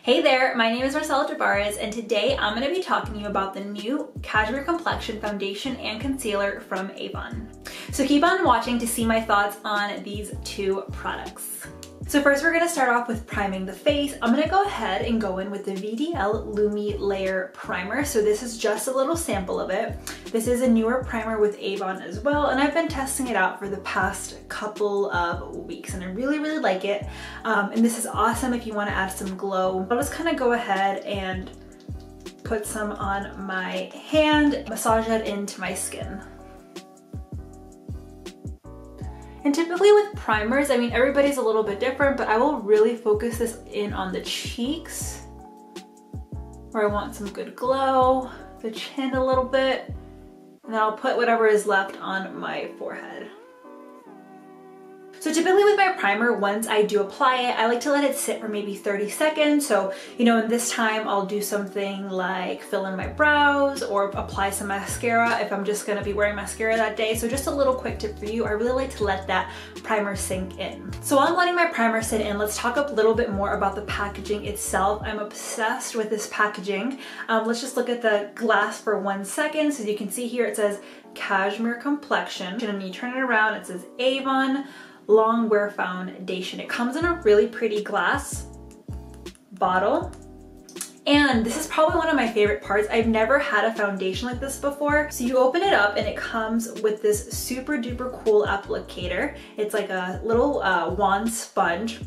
Hey there, my name is Marcella Jabarez, and today I'm going to be talking to you about the new Cashmere Complexion Foundation and Concealer from Avon. So keep on watching to see my thoughts on these two products. So first we're going to start off with priming the face. I'm going to go ahead and go in with the VDL Lumi Layer Primer. So this is just a little sample of it. This is a newer primer with Avon as well, and I've been testing it out for the past couple of weeks and I really like it. And this is awesome if you want to add some glow. I'll just kind of go ahead and put some on my hand, massage that into my skin. And typically with primers, I mean, everybody's a little bit different, but I will really focus this in on the cheeks where I want some good glow, the chin a little bit, and then I'll put whatever is left on my forehead. So typically with my primer, once I do apply it, I like to let it sit for maybe 30 seconds. So, you know, in this time, I'll do something like fill in my brows or apply some mascara if I'm just gonna be wearing mascara that day. So just a little quick tip for you, I really like to let that primer sink in. So while I'm letting my primer sit in, let's talk a little bit more about the packaging itself. I'm obsessed with this packaging. Let's just look at the glass for 1 second. So you can see here, it says Cashmere Complexion. And when you turn it around, it says Avon Long Wear Foundation. It comes in a really pretty glass bottle. And this is probably one of my favorite parts. I've never had a foundation like this before. So you open it up and it comes with this super duper cool applicator. It's like a little wand sponge.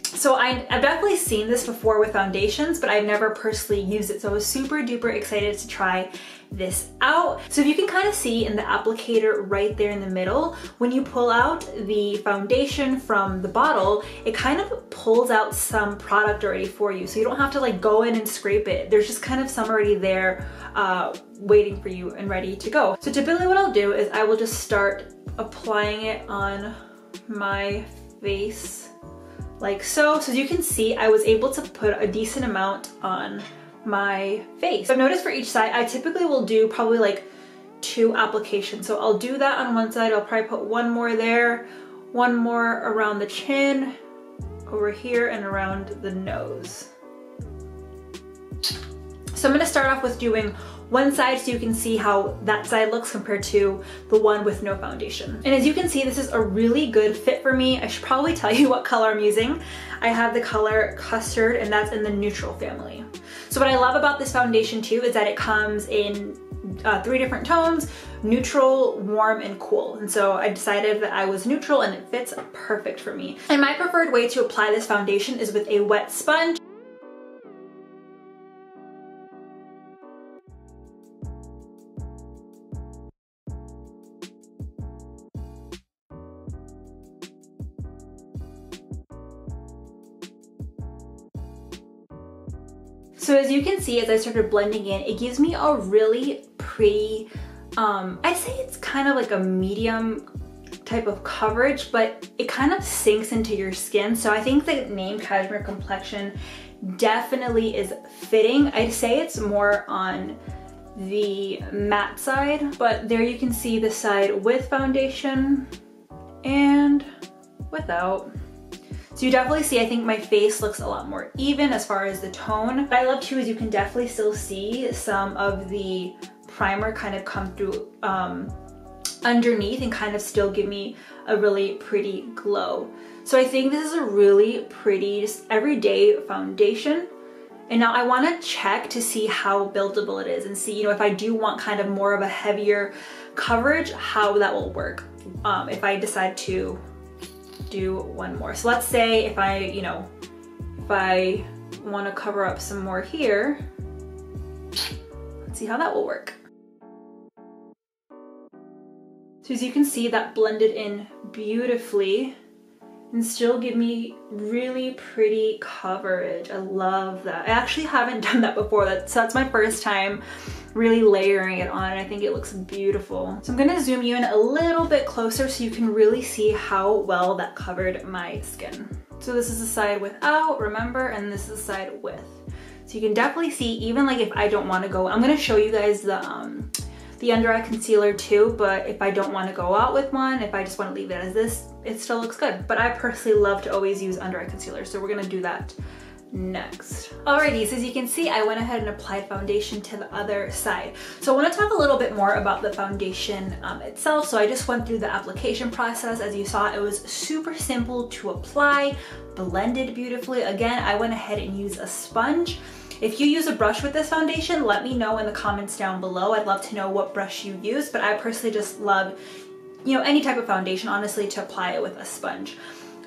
So I've definitely seen this before with foundations, but I've never personally used it. So I was super duper excited to try this out. So if you can kind of see in the applicator right there in the middle, when you pull out the foundation from the bottle, it kind of pulls out some product already for you. So you don't have to like go in and scrape it. There's just kind of some already there waiting for you and ready to go. So typically what I'll do is I will just start applying it on my face like so. So as you can see, I was able to put a decent amount on my face. I've noticed for each side, I typically will do probably like 2 applications. So I'll do that on one side, I'll probably put one more there, one more around the chin, over here, and around the nose. So I'm gonna start off with doing one side so you can see how that side looks compared to the one with no foundation. And as you can see, this is a really good fit for me. I should probably tell you what color I'm using. I have the color Custard, and that's in the neutral family. So what I love about this foundation too is that it comes in 3 different tones: neutral, warm, and cool. And so I decided that I was neutral and it fits perfect for me. And my preferred way to apply this foundation is with a wet sponge. So as you can see, as I started blending in, it gives me a really pretty, I'd say it's kind of like a medium type of coverage, but it kind of sinks into your skin. So I think the name Cashmere Complexion definitely is fitting. I'd say it's more on the matte side, but there you can see the side with foundation and without. So you definitely see, I think my face looks a lot more even as far as the tone. What I love too is you can definitely still see some of the primer kind of come through underneath and kind of still give me a really pretty glow. So I think this is a really pretty, just everyday foundation. And now I want to check to see how buildable it is and see, you know, if I do want kind of more of a heavier coverage, how that will work if I decide to do one more. So let's say if I want to cover up some more here, let's see how that will work. So as you can see, that blended in beautifully and still give me really pretty coverage. I love that. I actually haven't done that before. That's my first time really layering it on, and I think it looks beautiful. So I'm gonna zoom you in a little bit closer so you can really see how well that covered my skin. So this is the side without, remember, and this is the side with. So you can definitely see, even like if I don't wanna go, I'm gonna show you guys the under eye concealer too, but if I don't wanna go out with one, if I just wanna leave it as this, it still looks good. But I personally love to always use under eye concealer, so we're gonna do that next. Alrighty, so as you can see, I went ahead and applied foundation to the other side. So I want to talk a little bit more about the foundation itself. So I just went through the application process. As you saw, it was super simple to apply, blended beautifully. Again, I went ahead and used a sponge. If you use a brush with this foundation, let me know in the comments down below. I'd love to know what brush you use, but I personally just love, you know, any type of foundation, honestly, to apply it with a sponge.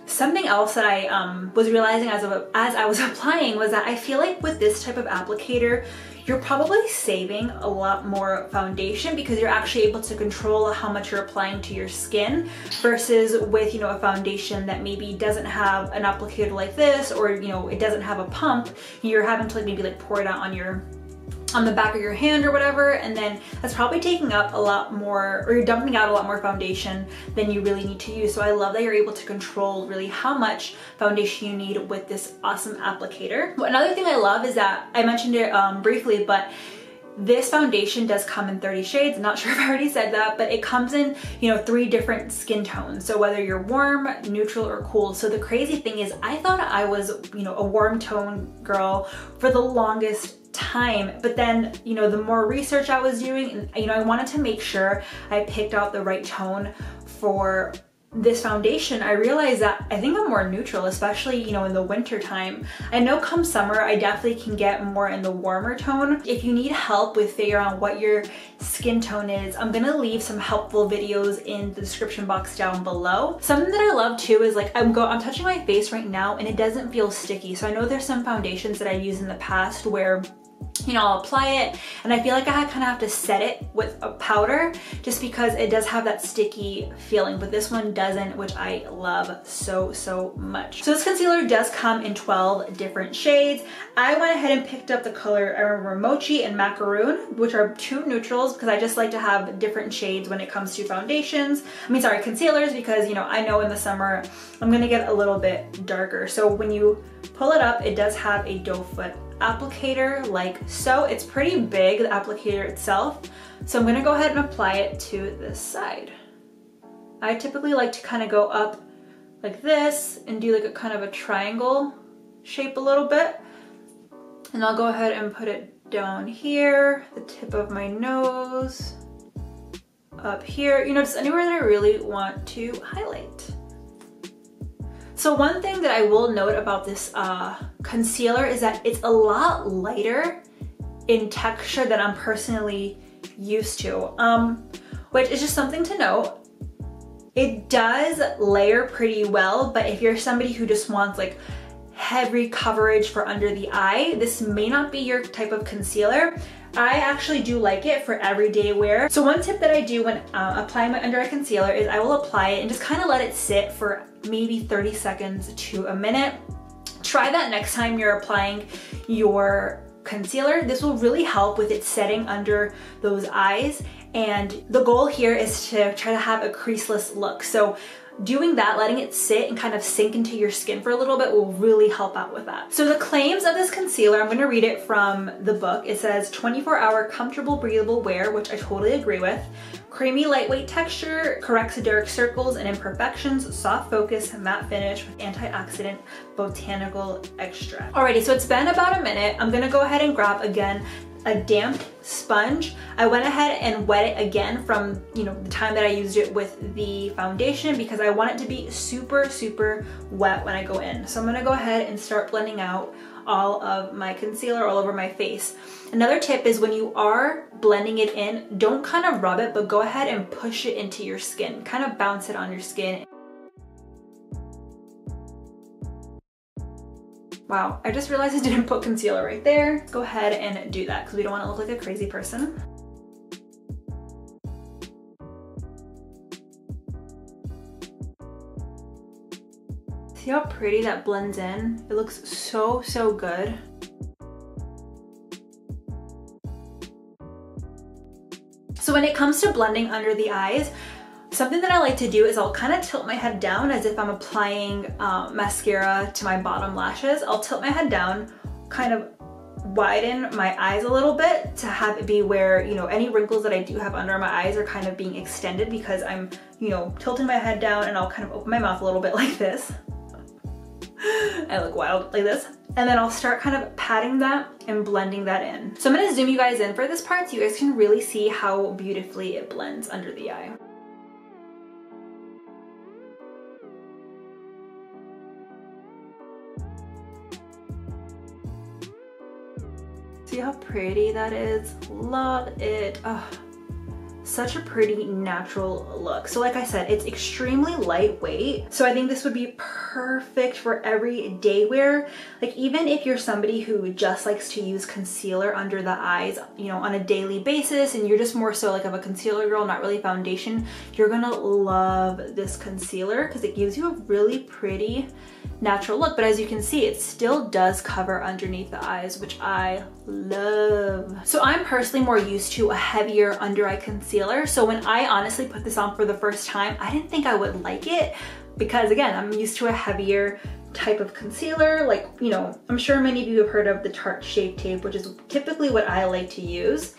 Something else that I was realizing as I was applying was that I feel like with this type of applicator, you're probably saving a lot more foundation because you're actually able to control how much you're applying to your skin versus with, you know, a foundation that maybe doesn't have an applicator like this, or, you know, it doesn't have a pump. You're having to like maybe like pour it out on the back of your hand or whatever, and then that's probably taking up a lot more, or you're dumping out a lot more foundation than you really need to use. So I love that you're able to control really how much foundation you need with this awesome applicator. But another thing I love is that, I mentioned it briefly, but this foundation does come in 30 shades. I'm not sure if I already said that, but it comes in, you know, 3 different skin tones. So whether you're warm, neutral, or cool. So the crazy thing is I thought I was, you know, a warm tone girl for the longest time, but then, you know, the more research I was doing, and, you know, I wanted to make sure I picked out the right tone for this foundation. I realized that I think I'm more neutral, especially, you know, in the winter time. I know come summer, I definitely can get more in the warmer tone. If you need help with figuring out what your skin tone is, I'm gonna leave some helpful videos in the description box down below. Something that I love too is like, I'm touching my face right now and it doesn't feel sticky. So I know there's some foundations that I've used in the past where, you know, I'll apply it and I feel like I kind of have to set it with a powder just because it does have that sticky feeling, but this one doesn't, which I love so much. So this concealer does come in 12 different shades. I went ahead and picked up the color, I remember Mochi and Macaroon, which are 2 neutrals because I just like to have different shades when it comes to foundations. Concealers, because, you know, I know in the summer I'm gonna get a little bit darker. So when you pull it up, it does have a doe foot applicator like so. It's pretty big, the applicator itself. So I'm gonna go ahead and apply it to this side. I typically like to kind of go up like this and do like a kind of a triangle shape a little bit. And I'll go ahead and put it down here, the tip of my nose, up here, you know, just anywhere that I really want to highlight. So one thing that I will note about this concealer is that it's a lot lighter in texture than I'm personally used to, which is just something to note. It does layer pretty well, but if you're somebody who just wants like heavy coverage for under the eye, this may not be your type of concealer. I actually do like it for everyday wear. So one tip that I do when applying my under eye concealer is I will apply it and just kind of let it sit for maybe 30 seconds to a minute. Try that next time you're applying your concealer. This will really help with it setting under those eyes. And the goal here is to try to have a creaseless look. So doing that, letting it sit and kind of sink into your skin for a little bit will really help out with that. So the claims of this concealer, I'm gonna read it from the book. It says 24-hour comfortable, breathable wear, which I totally agree with. Creamy, lightweight texture, corrects dark circles and imperfections, soft focus, matte finish with antioxidant botanical extract. Alrighty, so it's been about a minute. I'm gonna go ahead and grab again a damp sponge. I went ahead and wet it again from, you know, the time that I used it with the foundation because I want it to be super wet when I go in. So I'm gonna go ahead and start blending out all of my concealer all over my face. Another tip is when you are blending it in, don't kind of rub it, but go ahead and push it into your skin. Kind of bounce it on your skin. Wow, I just realized I didn't put concealer right there. Let's go ahead and do that because we don't want to look like a crazy person. See how pretty that blends in? It looks so good. So when it comes to blending under the eyes, something that I like to do is I'll kind of tilt my head down as if I'm applying mascara to my bottom lashes. I'll tilt my head down, kind of widen my eyes a little bit to have it be where, you know, any wrinkles that I do have under my eyes are kind of being extended because I'm, you know, tilting my head down, and I'll kind of open my mouth a little bit like this. I look wild like this. And then I'll start kind of patting that and blending that in. So I'm gonna zoom you guys in for this part so you guys can really see how beautifully it blends under the eye. See how pretty that is? Love it. Oh, such a pretty natural look. So like I said, it's extremely lightweight. So I think this would be perfect for everyday wear. Like even if you're somebody who just likes to use concealer under the eyes, you know, on a daily basis, and you're just more so like of a concealer girl, not really foundation, you're gonna love this concealer because it gives you a really pretty natural look. But as you can see, it still does cover underneath the eyes, which I love. So I'm personally more used to a heavier under eye concealer. So when I honestly put this on for the first time, I didn't think I would like it because again, I'm used to a heavier type of concealer. Like, you know, I'm sure many of you have heard of the Tarte Shape Tape, which is typically what I like to use.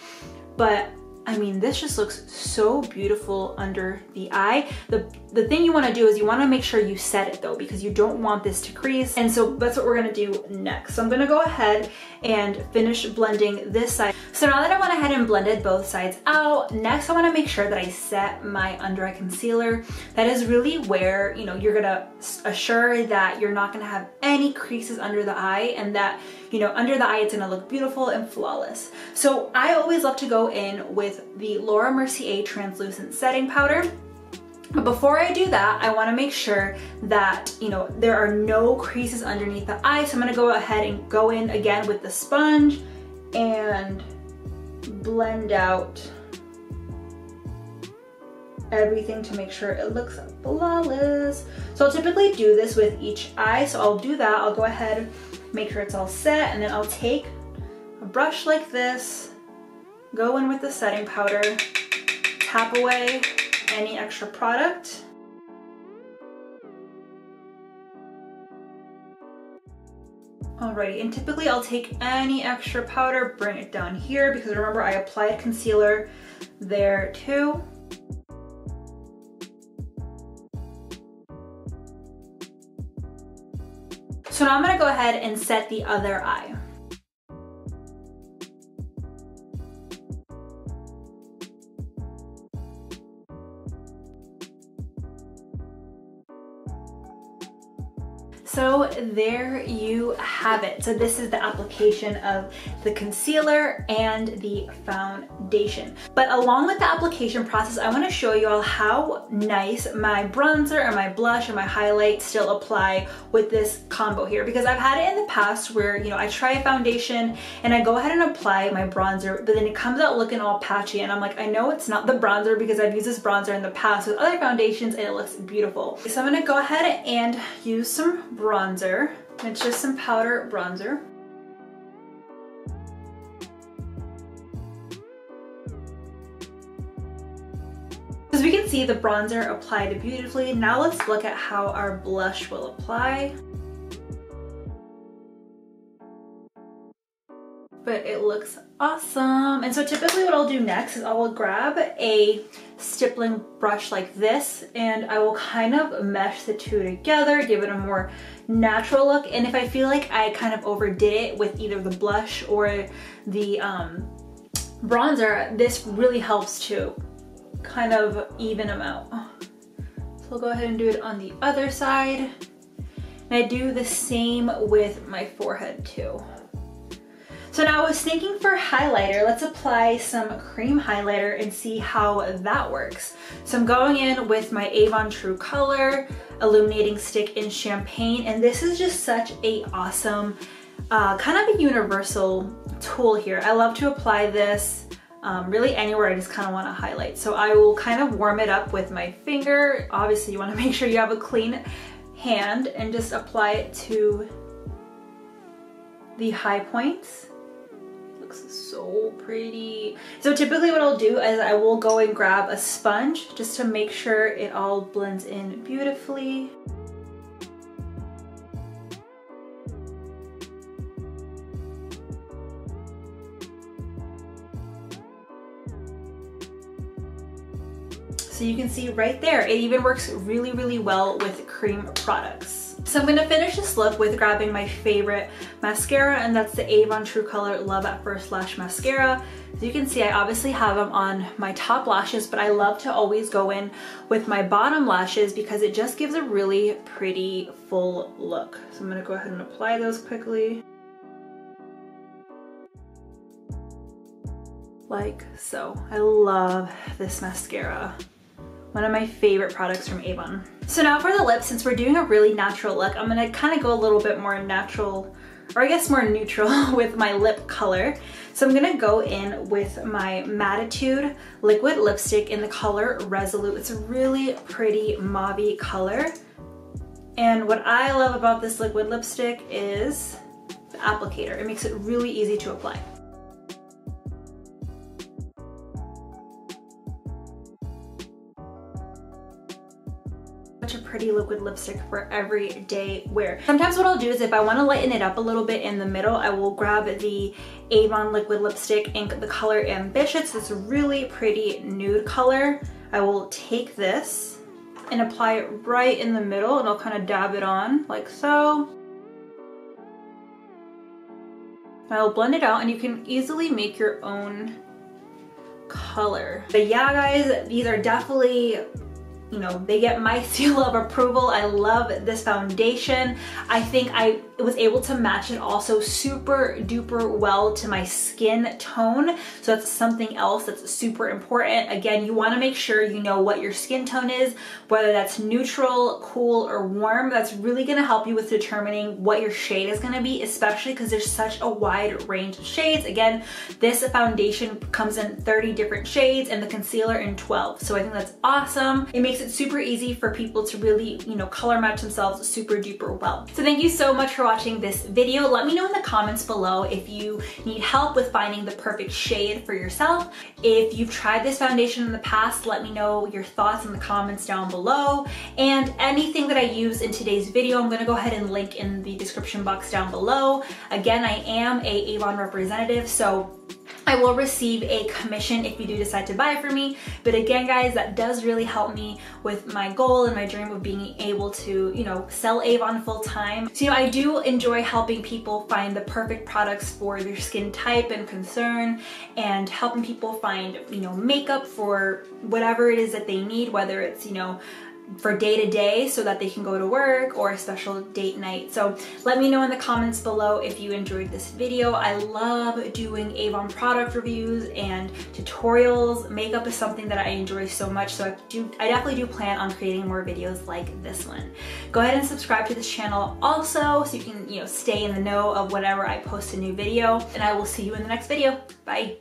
But I mean, this just looks so beautiful under the eye. The thing you wanna do is you wanna make sure you set it though, because you don't want this to crease. And so that's what we're gonna do next. So I'm gonna go ahead and finish blending this side. So now that I went ahead and blended both sides out, next I wanna make sure that I set my under eye concealer. That is really where, you know, you're gonna assure that you're not gonna have any creases under the eye, and that, you know, under the eye it's gonna look beautiful and flawless. So I always love to go in with the Laura Mercier translucent setting powder. But before I do that, I wanna make sure that, you know, there are no creases underneath the eye. So I'm gonna go ahead and go in again with the sponge and blend out everything to make sure it looks flawless. So I'll typically do this with each eye. So I'll do that, I'll go ahead, make sure it's all set, and then I'll take a brush like this, go in with the setting powder, tap away any extra product. Alrighty, and typically I'll take any extra powder, bring it down here, because remember I applied concealer there too. So now I'm gonna go ahead and set the other eye. So there you have it. So this is the application of the concealer and the foundation. But along with the application process, I want to show you all how nice my bronzer and my blush and my highlight still apply with this combo here. Because I've had it in the past where, you know, I try a foundation and I go ahead and apply my bronzer, but then it comes out looking all patchy and I'm like, I know it's not the bronzer because I've used this bronzer in the past with other foundations and it looks beautiful. So I'm gonna go ahead and use some bronzer. It's just some powder bronzer. As we can see, the bronzer applied beautifully. Now let's look at how our blush will apply. But it looks awesome. And so typically what I'll do next is I will grab a stippling brush like this and I will kind of mesh the two together, give it a more natural look. And if I feel like I kind of overdid it with either the blush or the bronzer, this really helps to kind of even them out. So I'll go ahead and do it on the other side. And I do the same with my forehead too. So now I was thinking for highlighter, let's apply some cream highlighter and see how that works. So I'm going in with my Avon True Color Illuminating Stick in Champagne, and this is just such a awesome, kind of a universal tool here. I love to apply this really anywhere I just kind of want to highlight. So I will kind of warm it up with my finger. Obviously you want to make sure you have a clean hand and just apply it to the high points. So pretty. So typically what I'll do is I will go and grab a sponge just to make sure it all blends in beautifully. So you can see right there, it even works really, really well with cream products. So I'm gonna finish this look with grabbing my favorite mascara, and that's the Avon True Color Love at First Lash Mascara. As you can see, I obviously have them on my top lashes, but I love to always go in with my bottom lashes because it just gives a really pretty full look. So I'm gonna go ahead and apply those quickly. Like so. I love this mascara. One of my favorite products from Avon. So now for the lips, since we're doing a really natural look, I'm gonna kind of go a little bit more natural, or I guess more neutral with my lip color. So I'm gonna go in with my Mattitude liquid lipstick in the color Resolute. It's a really pretty mauve-y color. And what I love about this liquid lipstick is the applicator. It makes it really easy to apply. Such a pretty liquid lipstick for everyday wear. Sometimes what I'll do is if I want to lighten it up a little bit in the middle, I will grab the Avon liquid lipstick in the color Ambitious. This really pretty nude color. I will take this and apply it right in the middle, and I'll kind of dab it on like so. I'll blend it out, and you can easily make your own color. But yeah, guys, these are definitely, you know, they get my seal of approval. I love this foundation. I think I was able to match it also super duper well to my skin tone. So that's something else that's super important. Again, you wanna make sure you know what your skin tone is, whether that's neutral, cool, or warm. That's really gonna help you with determining what your shade is gonna be, especially because there's such a wide range of shades. Again, this foundation comes in 30 different shades and the concealer in 12. So I think that's awesome. It makes it super easy for people to really, you know, color match themselves super duper well. So thank you so much for watching this video. Let me know in the comments below if you need help with finding the perfect shade for yourself. If you've tried this foundation in the past, let me know your thoughts in the comments down below. And anything that I use in today's video, I'm gonna go ahead and link in the description box down below. Again, I am a Avon representative, so I will receive a commission if you do decide to buy from me. But again, guys, that does really help me with my goal and my dream of being able to, you know, sell Avon full time. So, you know, I do enjoy helping people find the perfect products for their skin type and concern, and helping people find, you know, makeup for whatever it is that they need, whether it's, you know, for day to day so that they can go to work, or a special date night. So let me know in the comments below if you enjoyed this video. I love doing Avon product reviews and tutorials. Makeup is something that I enjoy so much, so I definitely do plan on creating more videos like this one. Go ahead and subscribe to this channel also so you can, you know, stay in the know of whenever I post a new video, and I will see you in the next video. Bye.